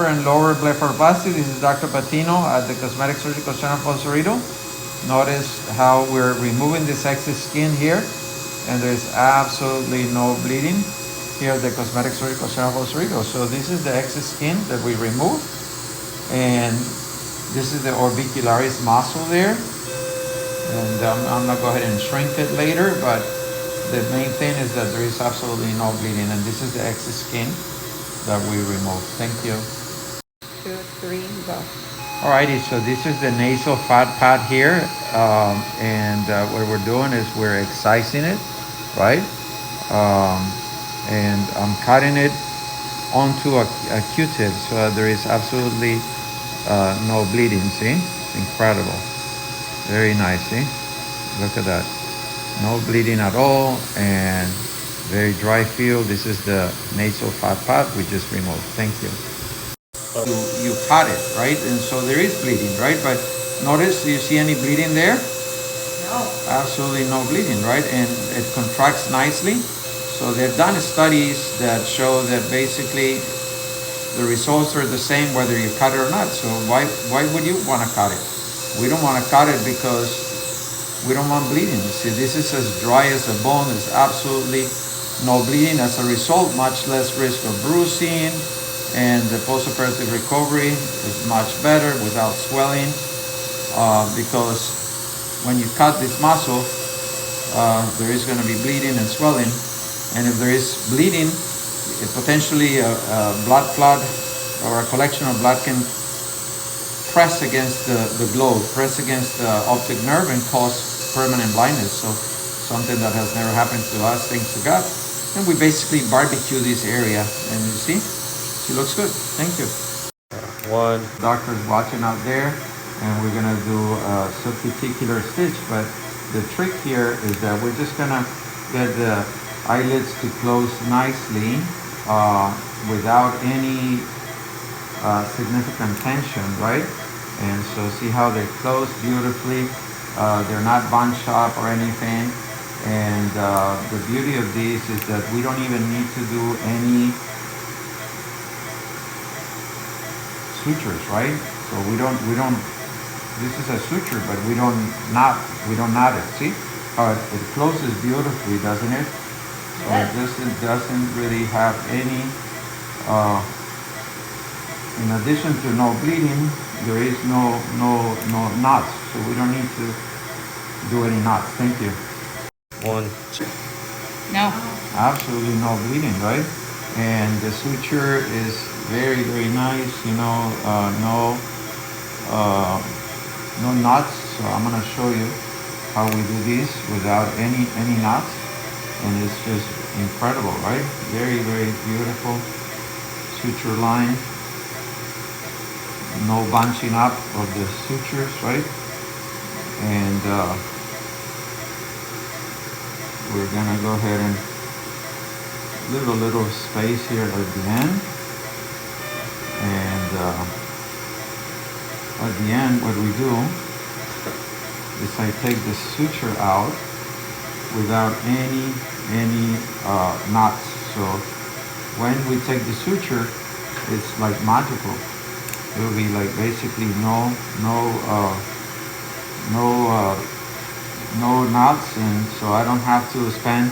And lower blepharoplasty. This is Dr. Patino at the Cosmetic Surgical Center of Costa Rica. Notice how we're removing this excess skin here, and there's absolutely no bleeding here at the Cosmetic Surgical Center of Costa Rica. So this is the excess skin that we removed, and this is the orbicularis muscle there. And I'm gonna go ahead and shrink it later, but the main thing is that there is absolutely no bleeding, and this is the excess skin that we removed. Thank you. 2, 3, go. Alrighty, so this is the nasal fat pad here, and what we're doing is we're excising it, right? And I'm cutting it onto a Q-tip, so there is absolutely no bleeding. See, incredible, very nice. See, look at that, no bleeding at all, and very dry feel. This is the nasal fat pad we just removed. Thank you. You cut it, right? And so there is bleeding, right? But notice, do you see any bleeding there? No. Absolutely no bleeding, right? And it contracts nicely. So they've done studies that show that basically the results are the same whether you cut it or not. So why would you want to cut it? We don't want to cut it because we don't want bleeding. See, this is as dry as a bone. There's absolutely no bleeding. As a result, much less risk of bruising, and the post-operative recovery is much better without swelling, because when you cut this muscle, there is going to be bleeding and swelling, and if there is bleeding, potentially a blood clot or a collection of blood can press against the globe, press against the optic nerve, and cause permanent blindness. So something that has never happened to us, thanks to God. And we basically barbecue this area, and you see, she looks good. Thank you. One. Doctor's watching out there, and we're gonna do a subcuticular stitch, but the trick here is that we're just gonna get the eyelids to close nicely without any significant tension, right? And so see how they close beautifully. They're not bunched up or anything. And the beauty of these is that we don't even need to do any sutures, right? So we don't, this is a suture, but we don't knot it, see? How it closes beautifully, doesn't it? So it doesn't really have any, in addition to no bleeding, there is no knots, so we don't need to do any knots. Thank you. 1, 2. No. Absolutely no bleeding, right? And the suture is very, very nice, you know, no knots. So I'm gonna show you how we do this without any knots, and it's just incredible, right? Very, very beautiful suture line. No bunching up of the sutures, right? And we're gonna go ahead and leave a little space here at the end. And at the end, what we do is I take the suture out without any knots. So when we take the suture, it's like magical. It will be like basically no knots, and so I don't have to spend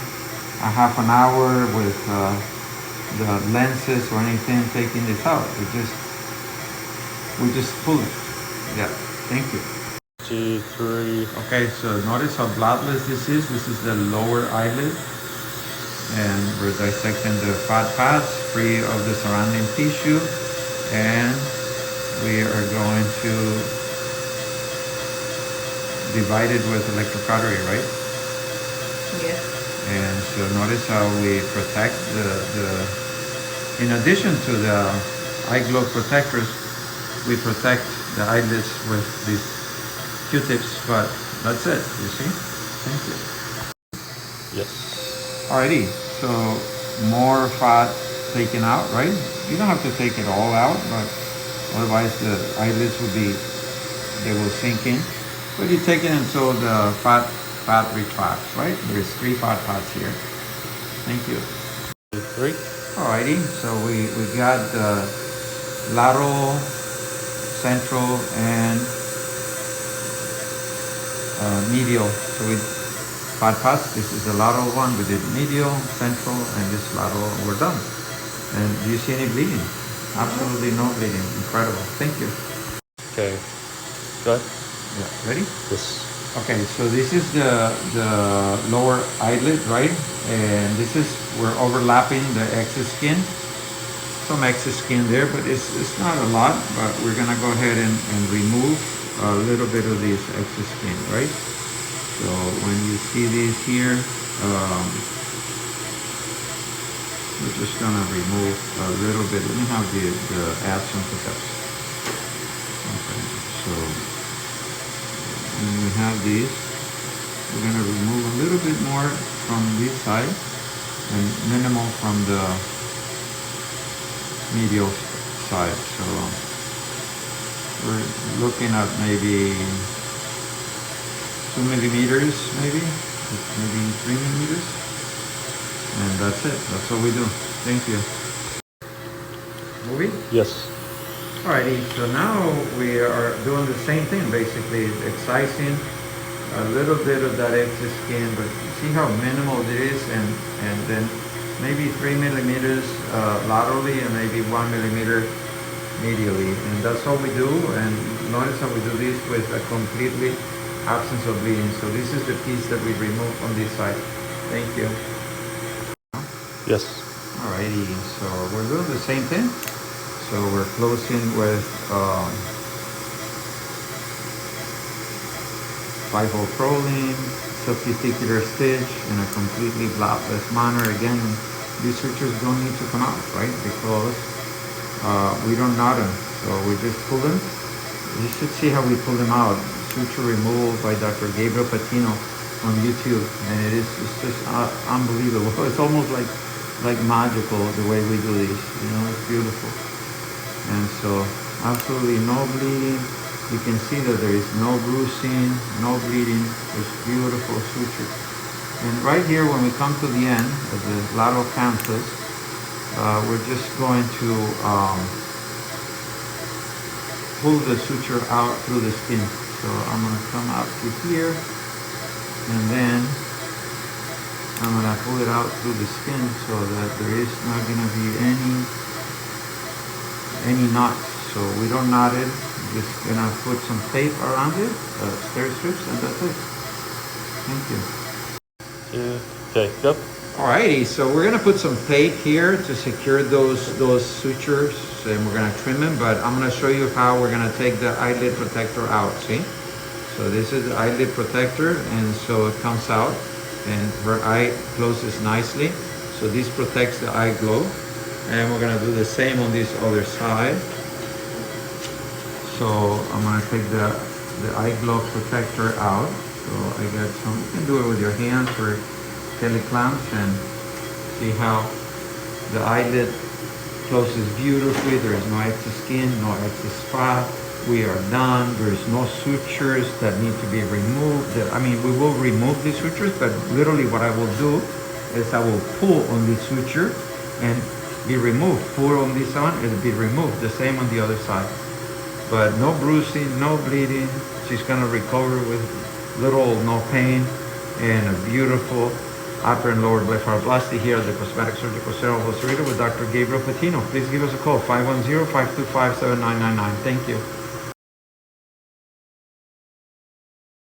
a half an hour with the lenses or anything taking this out. We just pull it. Yeah, thank you. 2, 3. Okay, so notice how bloodless this is. This is the lower eyelid, and we're dissecting the fat pads free of the surrounding tissue, and we are going to divide it with electrocautery, right? Yes. And so notice how we protect in addition to the eye glove protectors, we protect the eyelids with these Q-tips, but that's it, you see? Thank you. Yes. Alrighty, so more fat taken out, right? You don't have to take it all out, but otherwise the eyelids they will sink in. But you take it until the fat retracts, right? There's 3 fat pads here. Thank you. 2, 3. Alrighty, so we got the lateral, central, and medial. So we bypass. This is the lateral one. We did medial, central, and this lateral. We're done. And do you see any bleeding? Absolutely no bleeding. Incredible. Thank you. Okay. Good. Yeah. Ready? Yes. Okay. So this is the lower eyelid, right? And this is we're overlapping the excess skin. Some excess skin there, but it's not a lot. But we're gonna go ahead and remove a little bit of this excess skin, right? So when you see this here, we're just gonna remove a little bit. Let me have the absent protector. Okay, so when we have these, we're gonna remove a little bit more from this side and minimal from the medial side. So we're looking at maybe 2 millimeters, maybe 3 millimeters. And that's it. That's what we do. Thank you. Movie? Yes. Alrighty, so now we are doing the same thing basically, excising a little bit of that excess skin, but see how minimal it is, and then maybe 3 millimeters laterally and maybe 1 millimeter medially. And that's all we do, and notice how we do this with a completely absence of bleeding. So this is the piece that we remove on this side. Thank you. Yes. Alrighty, so we're doing the same thing. So we're closing with 5-hole Prolene, subtesticular stitch in a completely bloodless manner. Again, these sutures don't need to come out, right? Because we don't knot them, so we just pull them. You should see how we pull them out. Suture removal by Dr. Gabriel Patino on YouTube, and it's just unbelievable. It's almost like magical the way we do this. You know, it's beautiful. And so absolutely no bleeding. You can see that there is no bruising, no bleeding. It's beautiful suture. And right here, when we come to the end of the lateral canthus, we're just going to pull the suture out through the skin. So I'm going to come out to here, and then I'm going to pull it out through the skin so that there is not going to be any knots. So we don't knot it. We're just going to put some tape around it, stair strips, and that's it. Thank you. Okay, yep. Alrighty, so we're gonna put some tape here to secure those sutures, and we're gonna trim them, but I'm gonna show you how we're gonna take the eyelid protector out, see? So this is the eyelid protector, and so it comes out, and her eye closes nicely. So this protects the eye glow, and we're gonna do the same on this other side. So I'm gonna take the eye glow protector out. So I got some, you can do it with your hands or teleclamps, and see how the eyelid closes beautifully. There is no excess skin, no excess fat. We are done. There is no sutures that need to be removed. I mean, we will remove the sutures, but literally what I will do is I will pull on the suture and be removed. Pull on this one, it'll be removed. The same on the other side. But no bruising, no bleeding. She's gonna recover with little or no pain, and a beautiful upper and lower blepharoplasty here at the Cosmetic Surgical Center of Los Cerritos with Dr. Gabriel Patino. Please give us a call, 510-525-7999. Thank you.